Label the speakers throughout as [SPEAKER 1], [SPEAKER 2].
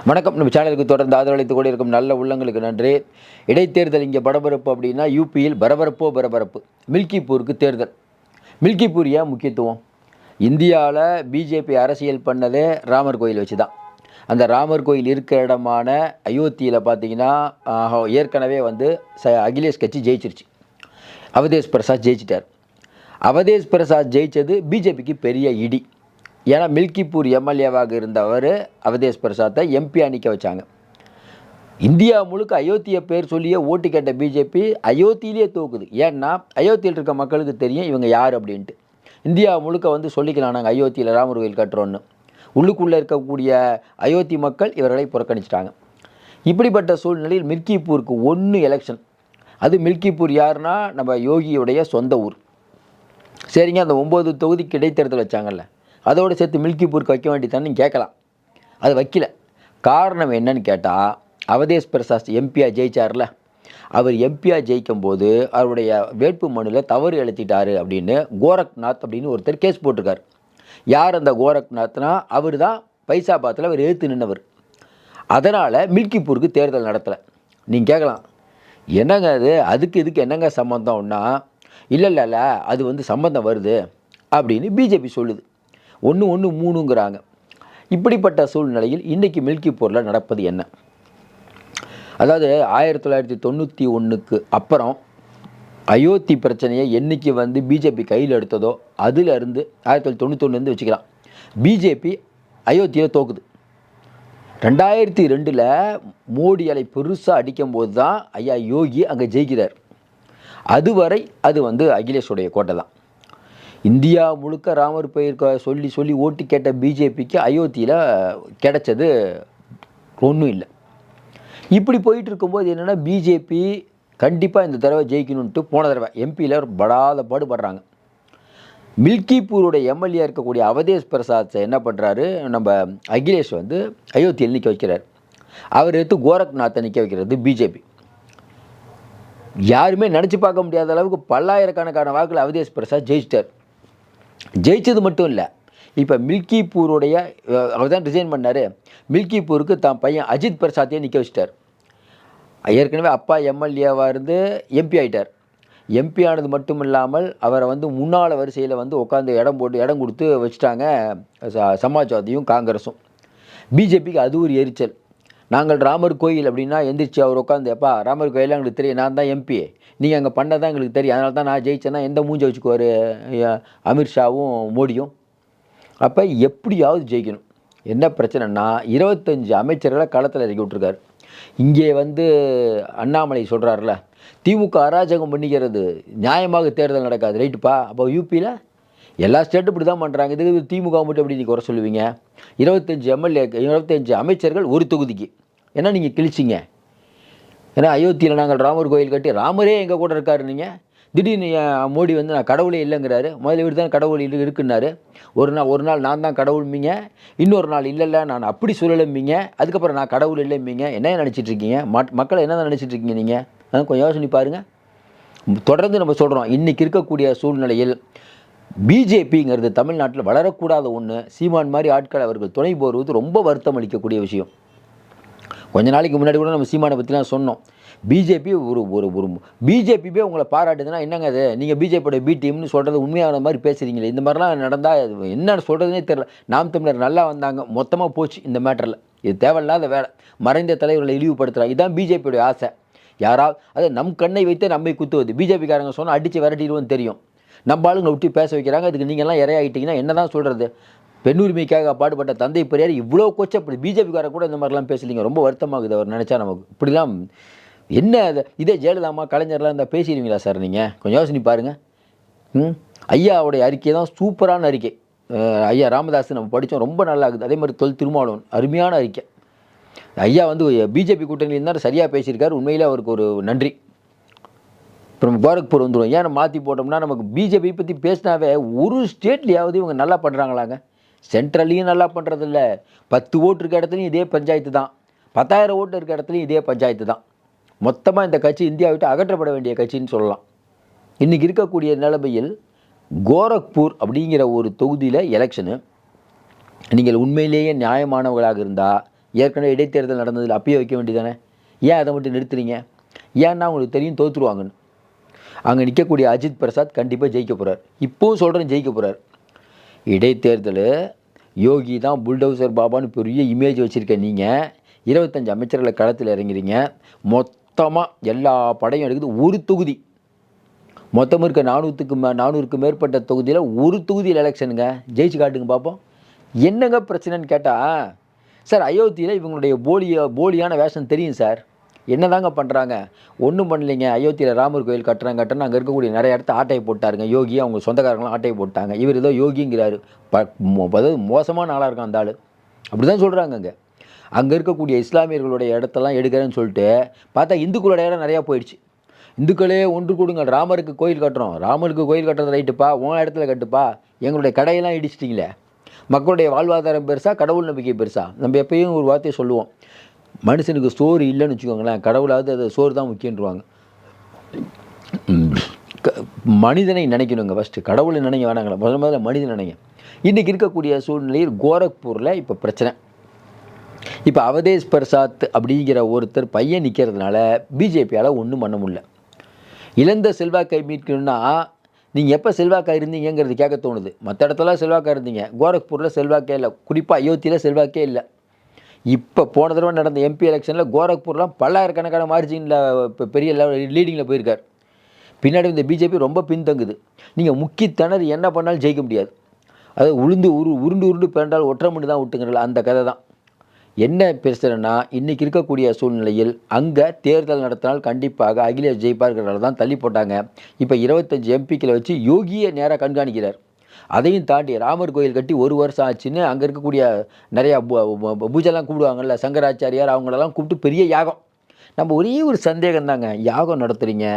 [SPEAKER 1] வணக்கம். நம்ம சேனலுக்கு தொடர்ந்து ஆதரவளித்து கூட இருக்கும் நல்ல உள்ளங்களுக்கு நன்றி. இடைத்தேர்தல் இங்கே பரபரப்பு அப்படின்னா யூபியில் பரபரப்பு. மில்கிப்பூருக்கு தேர்தல். மில்கிப்பூர் ஏன் முக்கியத்துவம்? இந்தியாவில் பிஜேபி அரசியல் பண்ணதே ராமர் கோயில் வச்சு தான். அந்த ராமர் கோயில் இருக்கிற இடமான அயோத்தியில் பார்த்தீங்கன்னா ஏற்கனவே அகிலேஷ் கட்சி ஜெயிச்சிருச்சு. அவதேஷ் பிரசாத் ஜெயிச்சிட்டார். அவதேஷ் பிரசாத் ஜெயித்தது பிஜேபிக்கு பெரிய இடி. ஏன்னா மில்கிப்பூர் எம்எல்ஏவாக இருந்தவர் அவதேஷ் பிரசாத்தை எம்பி நிற்க வச்சாங்க. இந்தியா முழுக்க அயோத்தியை பேர் சொல்லியே ஓட்டு கேட்ட பிஜேபி அயோத்தியிலே தோக்குது. ஏன்னா அயோத்தியில் இருக்க மக்களுக்கு தெரியும் இவங்க யார் அப்படின்ட்டு. இந்தியா முழுக்க சொல்லிக்கலாம் நாங்கள் அயோத்தியில் ராமர் கோயில் கட்டுறோன்னு. உள்ளுக்குள்ளே இருக்கக்கூடிய அயோத்தி மக்கள் இவர்களை புறக்கணிச்சிட்டாங்க. இப்படிப்பட்ட சூழ்நிலையில் மில்கிப்பூருக்கு எலெக்ஷன். அது மில்கிப்பூர் யாருன்னா நம்ம யோகியுடைய சொந்த ஊர். சரிங்க, அந்த 9 தொகுதிக்கு இடைத்தேர்தல் வச்சாங்கல்ல, அதோடு சேர்த்து மில்கிப்பூருக்கு வைக்க வேண்டியதான்னு கேட்கலாம். அது வைக்கல. காரணம் என்னன்னு கேட்டால், அவதேஷ் பிரசாத் எம்பியாக ஜெயிச்சார்ல, அவர் எம்பியாக ஜெயிக்கும்போது அவருடைய வேட்பு மனுவில் தவறு எழுத்திட்டார் அப்படின்னு கோரக்நாத் அப்படின்னு ஒருத்தர் கேஸ் போட்டிருக்கார். யார் அந்த கோரக்நாத்னா, அவர் தான் பைசாபாத்தில் அவர் எழுத்து நின்றவர். அதனால் மில்கிப்பூருக்கு தேர்தல் நடத்தலை. நீங்கள் கேட்கலாம், என்னங்க அதுக்கு இதுக்கு என்னங்க சம்மந்தம்னா, இல்லை அது சம்மந்தம் வருது அப்படின்னு பிஜேபி சொல்லுது. 1-1-3ங்கிறாங்க. இப்படிப்பட்ட சூழ்நிலையில் இன்றைக்கி மில்கிப்பூரில் நடப்பது என்ன? அதாவது 1991க்கு அப்புறம் அயோத்தி பிரச்சனையை என்றைக்கு பிஜேபி கையில் எடுத்ததோ அதிலிருந்து 1991 வச்சுக்கலாம், பிஜேபி அயோத்தியில் தோக்குது. 2002 மோடி அலை பெருசாக அடிக்கும்போது தான் ஐயா யோகி அங்கே ஜெயிக்கிறார். அதுவரை அது அகிலேஷுடைய கோட்டை தான். இந்தியா முழுக்க ராமர் பெயர் சொல்லி ஓட்டு கேட்ட பிஜேபிக்கு அயோத்தியில் கிடைச்சது ஒன்றும் இல்லை. இப்படி போயிட்டு இருக்கும்போது என்னென்னா, பிஜேபி கண்டிப்பாக இந்த தடவை ஜெயிக்கணுன்ட்டு போன தடவை எம்பியில் படாத பாடுபடுறாங்க. மில்கிப்பூருடைய எம்எல்ஏ இருக்கக்கூடிய அவதேஷ் பிரசாத் என்ன பண்ணுறாரு, நம்ம அகிலேஷ் அயோத்தியில் நிற்க வைக்கிறார். அவர் எடுத்து கோரக்நாத்தை நிற்க வைக்கிறது பிஜேபி. யாருமே நினச்சி பார்க்க முடியாத அளவுக்கு பல்லாயிரக்கணக்கான வாக்கில் அவதேஷ் பிரசாத் ஜெயிச்சிட்டார். ஜெயிச்சது மட்டும் இல்லை, இப்போ மில்கிப்பூருடைய அவர் தான் ரிசைன் பண்ணார். மில்கிப்பூருக்கு தான் பையன் அஜித் பிரசாத்தையே நிற்க வச்சிட்டார். ஏற்கனவே அப்பா எம்எல்ஏவாக இருந்து எம்பி ஆகிட்டார். எம்பி ஆனது மட்டும் இல்லாமல் அவரை முன்னாள் வரிசையில் உட்காந்து இடம் கொடுத்து வச்சுட்டாங்க சமாஜ்வாதியும் காங்கிரஸும். பிஜேபிக்கு அது ஒரு எரிச்சல். நாங்கள் ராமர் கோயில் அப்படின்னா எந்திரிச்சு அவர் உட்காந்து, எப்பா ராமர் கோயிலாம் எங்களுக்கு தெரியும், நான் தான் எம்பி, நீங்கள் அங்கே பண்ணதான் எங்களுக்கு தெரியும், அதனால தான் நான் ஜெயிச்சேன்னா எந்த மூஞ்சை வச்சுக்குவார் அமித்ஷாவும் மோடியும். அப்போ எப்படியாவது ஜெயிக்கணும். என்ன பிரச்சனைனா, 25 அமைச்சர்களை களத்தில் இறக்கி விட்ருக்காரு. இங்கே அண்ணாமலை சொல்கிறார்ல, திமுக அராஜகம் பண்ணிக்கிறது, நியாயமாக தேர்தல் நடக்காது, ரைட்டுப்பா. அப்போ யூபியில் எல்லா ஸ்டேட்டும் இப்படி தான் பண்ணுறாங்க, இதுக்கு திமுக மட்டும் எப்படி நீங்கள் குறை சொல்லுவீங்க? 25 எம்எல்ஏ 25 அமைச்சர்கள் ஒரு தொகுதிக்கு ஏன்னா நீங்கள் கிழிச்சிங்க. ஏன்னா அயோத்தியில் நாங்கள் ராமர் கோயில் கட்டி ராமரே எங்கள் கூட இருக்காரு, நீங்கள் திடீர்னு மோடி நான் கடவுளே இல்லைங்கிறாரு. முதல்ல இவர் தான் கடவுள் இருக்குன்னாரு. ஒரு நாள் நான் தான் கடவுள்மிங்க, இன்னொரு நாள் இல்லை நான் அப்படி சொல்லலைம்பிங்க, அதுக்கப்புறம் நான் கடவுள் இல்லைம்பிங்க. என்ன நினச்சிட்ருக்கீங்க? மக்களை என்ன தான் நினச்சிட்ருக்கீங்க நீங்கள்? கொஞ்சம் யோசனை பாருங்கள். தொடர்ந்து நம்ம சொல்கிறோம், இன்றைக்கி இருக்கக்கூடிய சூழ்நிலையில் பிஜேபிங்கிறது தமிழ்நாட்டில் வளரக்கூடாத ஒன்று. சீமான் மாதிரி ஆட்கள் அவர்கள் துணை போடுவது ரொம்ப வருத்தம் அளிக்கக்கூடிய விஷயம். கொஞ்ச நாளைக்கு முன்னாடி கூட நம்ம சீமானை பற்றிலாம் சொன்னோம். பிஜேபி ஒரு ஒரு ஒரு பிஜேபியே உங்களை பாராட்டுதுன்னா என்னங்க அது, நீங்கள் பிஜேபியோட பி டீம்னு சொல்கிறது உண்மையான மாதிரி பேசுகிறீங்களே. இந்த மாதிரிலாம் நடந்தால் என்ன சொல்கிறதுனே தெரில. நாம் தமிழர் நல்லா வந்தாங்க, மொத்தமாக போச்சு இந்த மேட்டரில். இது தேவையில்லாத வேலை. மறைந்த தலைவர்களை இழிவுபடுத்துகிறாங்க. இதுதான் பிஜேபியோடைய ஆசை. யாராவது அது நம் கண்ணை வைத்து நம்மை குத்துவது. பிஜேபிக்காரங்க சொன்னால் அடித்து விரட்டிடுவோன்னு தெரியும். நம்ம ஆளுங்களை விட்டு பேச வைக்கிறாங்க. அதுக்கு நீங்கள்லாம் இறையாகிட்டிங்கன்னா என்ன தான் சொல்கிறது? பெண்ணுரிமைக்காக பாடுபட்ட தந்தை பெரியார் இவ்வளோ கொச்சப்படி பிஜேபிக்காரங்க கூட இந்த மாதிரிலாம் பேசலிங்க. ரொம்ப வருத்தமாகுது அவர் நினச்சா. நமக்கு இப்படிலாம் என்ன இதே ஜெயலலிதாமா கலைஞர்லாம் இருந்தால் பேசிடுவீங்களா சார்? நீங்கள் கொஞ்சம் யோசனை பாருங்கள். ஐயாவுடைய அறிக்கை தான் சூப்பரான அறிக்கை. ஐயா ராமதாஸ் நம்ம படித்தோம், ரொம்ப நல்லா இருக்குது. அதே மாதிரி திருமாவளவன் அருமையான அறிக்கை. ஐயா பிஜேபி கூட்டணியில் இருந்தால் சரியாக பேசியிருக்காரு. உண்மையிலே அவருக்கு ஒரு நன்றி. இப்போ நம்ம கோரக்பூர் வந்துடும். ஏன் மாற்றி போட்டோம்னா, நமக்கு பிஜேபி பற்றி பேசினாவே ஒரு ஸ்டேட்லேயாவது இவங்க நல்லா பண்ணுறாங்களாங்க. சென்ட்ரல்லையும் நல்லா பண்ணுறதில்ல. 10 ஓட்டு இருக்க இடத்துலையும் இதே பஞ்சாயத்து தான், 10,000 ஓட்டு இருக்க இடத்துலையும் இதே பஞ்சாயத்து தான். மொத்தமாக இந்த கட்சி இந்தியா விட்டு அகற்றப்பட வேண்டிய கட்சின்னு சொல்லலாம். இன்றைக்கி இருக்கக்கூடிய நிலைமையில் கோரக்பூர் அப்படிங்கிற ஒரு தொகுதியில் எலெக்ஷனு. நீங்கள் உண்மையிலேயே நியாயமானவர்களாக இருந்தால் ஏற்கனவே இடைத்தேர்தல் நடந்ததில் அப்பயே வைக்க வேண்டியதானே? ஏன் அதை மட்டும் நிறுத்துறீங்க? ஏன்னா உங்களுக்கு தெரியும் தோற்றுருவாங்கன்னு. அங்கே நிற்கக்கூடிய அஜித் பிரசாத் கண்டிப்பாக ஜெயிக்க போகிறார். இப்போவும் சொல்கிறேன், ஜெயிக்க போகிறார். இடைத்தேர்தல் யோகி தான் புல்டோசர் பாபான்னு பெரிய இமேஜ் வச்சுருக்க நீங்கள் 25 அமைச்சர்களை களத்தில் இறங்கிறீங்க. மொத்தமாக எல்லா படையும் எடுக்குது. ஒரு தொகுதி மொத்தம் இருக்க 400க்கு மேற்பட்ட தொகுதியில் ஒரு தொகுதியில் எலெக்ஷனுங்க. ஜெயிச்சு காட்டுங்க பார்ப்போம். என்னங்க பிரச்சனைன்னு கேட்டால், சார் அயோத்தியில் இவங்களுடைய போலியான வேஷம் தெரியும் சார். என்ன தாங்க பண்ணுறாங்க? ஒன்றும் பண்ணலைங்க. அயோத்தியில் ராமர் கோயில் கட்டுறாங்க அங்கே இருக்கக்கூடிய நிறைய இடத்த ஆட்டையை போட்டாருங்க. யோகி அவங்க சொந்தக்காரங்களாம் ஆட்டையை போட்டாங்க. இவர் ஏதோ யோகிங்கிறாரு. அதாவது மோசமான ஆளாக இருக்கான் அந்த ஆள். அப்படி தான் சொல்கிறாங்க. அங்கே இருக்கக்கூடிய இஸ்லாமியர்களுடைய இடத்தெல்லாம் எடுக்கிறேன்னு சொல்லிட்டு பார்த்தா இந்துக்களோட இடம் நிறையா போயிடுச்சு. இந்துக்களே ஒன்று கூடுங்க, ராமருக்கு கோயில் கட்டுறோம். ராமருக்கு கோயில் கட்டுறது ரைட்டுப்பா, உன் இடத்துல கட்டுப்பா. எங்களுடைய கடையெல்லாம் இடிச்சிட்டிங்களே. மக்களுடைய வாழ்வாதாரம் பெருசா, கடவுள் நம்பிக்கை பெருசா? நம்ம எப்பயும் ஒரு வார்த்தையை சொல்லுவோம், மனுஷனுக்கு சோறு இல்லைன்னு வச்சுக்கோங்களேன், கடவுளாவது அது சோறு தான் முக்கியன்றுவாங்க. மனிதனை நினைக்கணுங்க ஃபஸ்ட்டு, கடவுளை நினைக்க வேணாங்களா? முதல்ல மனிதன் நினைங்க. இன்றைக்கி இருக்கக்கூடிய சூழ்நிலையில் கோரக்பூரில் இப்போ பிரச்சனை. இப்போ அவதேஷ் பிரசாத் அப்படிங்கிற ஒருத்தர் பையன் நிற்கிறதுனால பிஜேபியால் ஒன்றும் பண்ண முடியல. இழந்த செல்வாக்கை மீட்கணும்னா நீங்கள் எப்போ செல்வாக்காக இருந்தீங்கிறது கேட்க தோணுது. மற்ற இடத்துல செல்வாக்காக இருந்தீங்க, கோரக்பூரில் செல்வாக்கே இல்லை. குறிப்பாக அயோத்தியில் செல்வாக்கே இல்லை. இப்போ போன தடவை நடந்த எம்பி எலெக்ஷனில் கோரக்பூர்லாம் பல்லாயிரக்கணக்கான மார்ஜினில் இப்போ பெரிய லீடிங்கில் போயிருக்கார். பின்னாடி இந்த பிஜேபி ரொம்ப பின்தங்குது. நீங்கள் முக்கி திணறி என்ன பண்ணாலும் ஜெயிக்க முடியாது. அதாவது உருண்டு பிறண்டால் ஒற்றை மணி தான் விட்டுங்கிறல அந்த கதை தான். என்ன பேசுகிறேன்னா, இன்றைக்கி இருக்கக்கூடிய சூழ்நிலையில் அங்கே தேர்தல் நடத்தினால் கண்டிப்பாக அகிலேஷ் ஜெயிப்பார்கிறதால தான் தள்ளி போட்டாங்க. இப்போ 25 எம்பிக்களை வச்சு யோகியை நேராக கண்காணிக்கிறார். அதையும் தாண்டி ராமர் கோயில் கட்டி 1 வருஷம் ஆச்சுன்னு அங்கே இருக்கக்கூடிய நிறையா பூஜைலாம் கூப்பிடுவாங்கள்ல, சங்கராச்சாரியார் அவங்களெல்லாம் கூப்பிட்டு பெரிய யாகம். நம்ம ஒரே ஒரு சந்தேகம் தாங்க, யாகம் நடத்துகிறீங்க,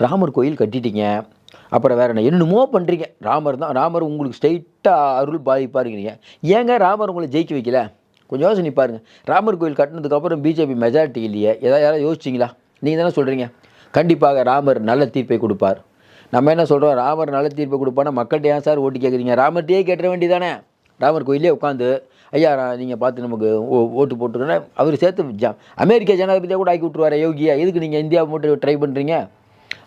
[SPEAKER 1] ராமர் கோயில் கட்டிட்டீங்க, அப்புறம் வேறு என்னென்னமோ பண்ணுறீங்க. ராமர் உங்களுக்கு ஸ்ட்ரெயிட்டாக அருள் பாதிப்பாருங்கிறீங்க. ஏங்க ராமர் உங்களை ஜெயிக்க வைக்கல? கொஞ்சம் யோசனை பாருங்கள். ராமர் கோயில் கட்டினதுக்கப்புறம் பிஜேபி மெஜாரிட்டி இல்லையே, யாராவது யோசிச்சிங்களா? நீங்கள் தானே சொல்கிறீங்க கண்டிப்பாக ராமர் நல்ல தீர்ப்பை கொடுப்பார். நம்ம என்ன சொல்கிறோம், ராமர் நல்ல தீர்ப்பை கொடுப்பானா மக்கள்கிட்ட ஏன் சார் ஓட்டு கேட்குறீங்க? ராமர்கிட்டே கேட்ட வேண்டியதானே? ராமர் கோயிலே உட்காந்து ஐயா நீங்கள் பார்த்து நமக்கு ஓட்டு போட்டுருன்னா அவர் சேர்த்து அமெரிக்க ஜனாதிபதியாக கூட ஆக்கி விட்ருவார் யோகியா. எதுக்கு நீங்கள் இந்தியாவை மட்டும் ட்ரை பண்ணுறீங்க?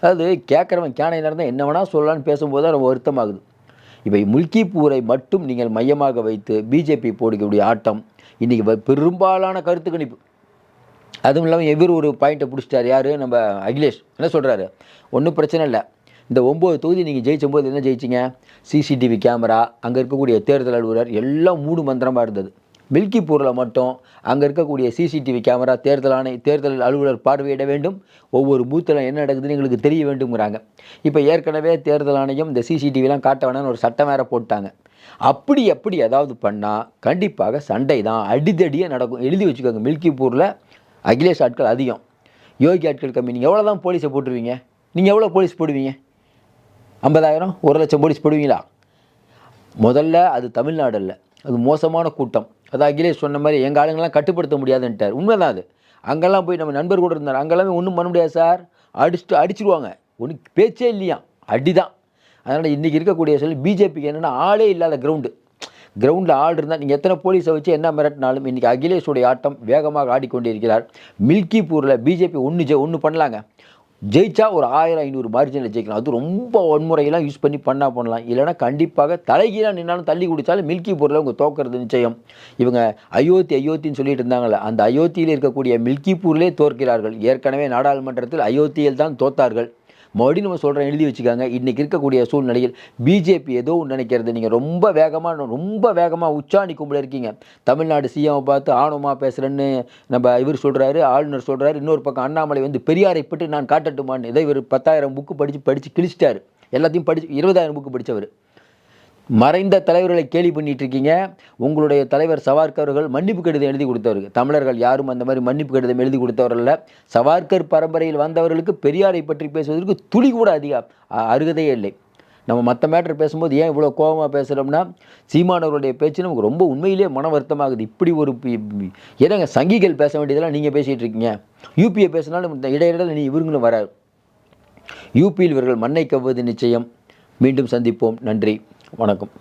[SPEAKER 1] அதாவது கேட்குறவன் கேனை நடந்தால் என்ன வேணால் சொல்லலான்னு பேசும்போது தான் ரொம்ப வருத்தமாகுது. இப்போ முல்கிப்பூரை மட்டும் நீங்கள் மையமாக வைத்து பிஜேபி போடக்கூடிய ஆட்டம் இன்றைக்கி பெரும்பாலான கருத்து கணிப்பு. அதுவும் இல்லாமல் எவர் ஒரு பாயிண்ட்டை பிடிச்சிட்டார். யார்? நம்ம அகிலேஷ் என்ன சொல்கிறாரு, ஒன்றும் பிரச்சனை இல்லை, இந்த 9 தொகுதி நீங்கள் ஜெயிச்சும்போது என்ன ஜெயிச்சிங்க? சிசிடிவி கேமரா, அங்கே இருக்கக்கூடிய தேர்தல் அலுவலர் எல்லாம் மூடு மந்திரமாக இருந்தது. மில்கிப்பூரில் மட்டும் அங்கே இருக்கக்கூடிய சிசிடிவி கேமரா, தேர்தல் அலுவலர் பார்வையிட வேண்டும், ஒவ்வொரு பூத்தில் என்ன நடக்குதுன்னு எங்களுக்கு தெரிய வேண்டுங்கிறாங்க. இப்போ ஏற்கனவே தேர்தல் ஆணையம் இந்த சிசிடிவிலாம் காட்ட வேணான்னு ஒரு சட்டம் வேறு போட்டாங்க. அப்படி ஏதாவது பண்ணால் கண்டிப்பாக சண்டை தான், அடிதடியாக நடக்கும். எழுதி வச்சுக்கோங்க. மில்கிப்பூரில் அகிலேஷ் ஆட்கள் அதிகம், யோகி ஆட்கள் கம்மி. நீங்கள் எவ்வளோ தான் போலீஸை போட்டுருவீங்க? நீங்கள் எவ்வளோ போலீஸ் போடுவீங்க? 50,000 1,00,000 போலீஸ் போடுவீங்களா? முதல்ல அது தமிழ்நாடு இல்லை, அது மோசமான கூட்டம். அது அகிலேஷ் சொன்ன மாதிரி எங்கள் ஆளுங்கள்லாம் கட்டுப்படுத்த முடியாதுன்ட்டார். உண்மைதான் அது. அங்கெல்லாம் போய் நம்ம நண்பர் கூட இருந்தார், அங்கெல்லாமே ஒன்றும் பண்ண முடியாது சார், அடிச்சிடுவாங்க. ஒன்றும் பேச்சே இல்லையா, அடி தான். அதனால் இன்றைக்கி இருக்கக்கூடிய சொல்லி பிஜேபிக்கு என்னென்னா ஆளே இல்லாத கிரவுண்டில் ஆள் இருந்தால் நீங்கள் எத்தனை போலீஸை வச்சு என்ன மிரட்டினாலும் இன்றைக்கி அகிலேஷுடைய ஆட்டம் வேகமாக ஆடிக்கொண்டிருக்கிறார். மில்கிப்பூரில் பிஜேபி ஒன்று பண்ணலாங்க, ஜெயிச்சா ஒரு 1000-500 மார்ஜினில் ஜெயிக்கலாம். அது ரொம்ப வன்முறையெல்லாம் யூஸ் பண்ணலாம். இல்லைனா கண்டிப்பாக தலைகீழாக நின்னாலும் தள்ளி குடித்தாலும் மில்கிப்பூரில் அவங்க தோக்கிறது நிச்சயம். இவங்க அயோத்தின்னு சொல்லிட்டு இருந்தாங்கள்ல, அந்த அயோத்தியில் இருக்கக்கூடிய மில்கிப்பூரிலே தோற்கிறார்கள். ஏற்கனவே நாடாளுமன்றத்தில் அயோத்தியில் தான் தோத்தார்கள். மறுபடியும் நம்ம சொல்கிறேன், எழுதி வச்சுக்காங்க. இன்றைக்கி இருக்கக்கூடிய சூழ்நிலையில் பிஜேபி ஏதோ ஒன்று நினைக்கிறது. நீங்கள் ரொம்ப வேகமாக உச்சாணி கும்பல இருக்கீங்க. தமிழ்நாடு சிஎம்மை பார்த்து ஆணவமாக பேசுகிறேன்னு நம்ம இவர் சொல்கிறாரு, ஆளுநர் சொல்கிறாரு. இன்னொரு பக்கம் அண்ணாமலை வந்து பெரியாரை பற்றி நான் காட்டட்டுமான்னு இதை இவர் 10,000 புக்கு படித்து கிழிச்சிட்டார். எல்லாத்தையும் படித்து 20,000 புக்கு படித்தவர். மறைந்த தலைவர்களை கேலி பண்ணிட்டு இருக்கீங்க. உங்களுடைய தலைவர் சவார்கர் அவர்கள் மன்னிப்பு கடிதம் எழுதி கொடுத்தவர்கள். தமிழர்கள் யாரும் அந்த மாதிரி மன்னிப்பு கடிதம் எழுதி கொடுத்தவர்கள் இல்லை. சவார்கர் பரம்பரையில் வந்தவர்களுக்கு பெரியாரை பற்றி பேசுவதற்கு துளி கூட அருகதையே இல்லை. நம்ம மற்ற மேட்டர் பேசும்போது ஏன் இவ்வளோ கோபமாக பேசுகிறோம்னா, சீமானவருடைய பேச்சு நமக்கு ரொம்ப உண்மையிலேயே மன வருத்தமாகுது. இப்படி ஒரு ஏன்னாங்க சங்கிகள் பேச வேண்டியதெல்லாம் நீங்கள் பேசிகிட்டு இருக்கீங்க. யூபியை பேசினாலும் இடையில நீ இவங்களும் வராது. யூபியில் இவர்கள் மண்ணை கவ்வது நிச்சயம். மீண்டும் சந்திப்போம். நன்றி, வணக்கம்.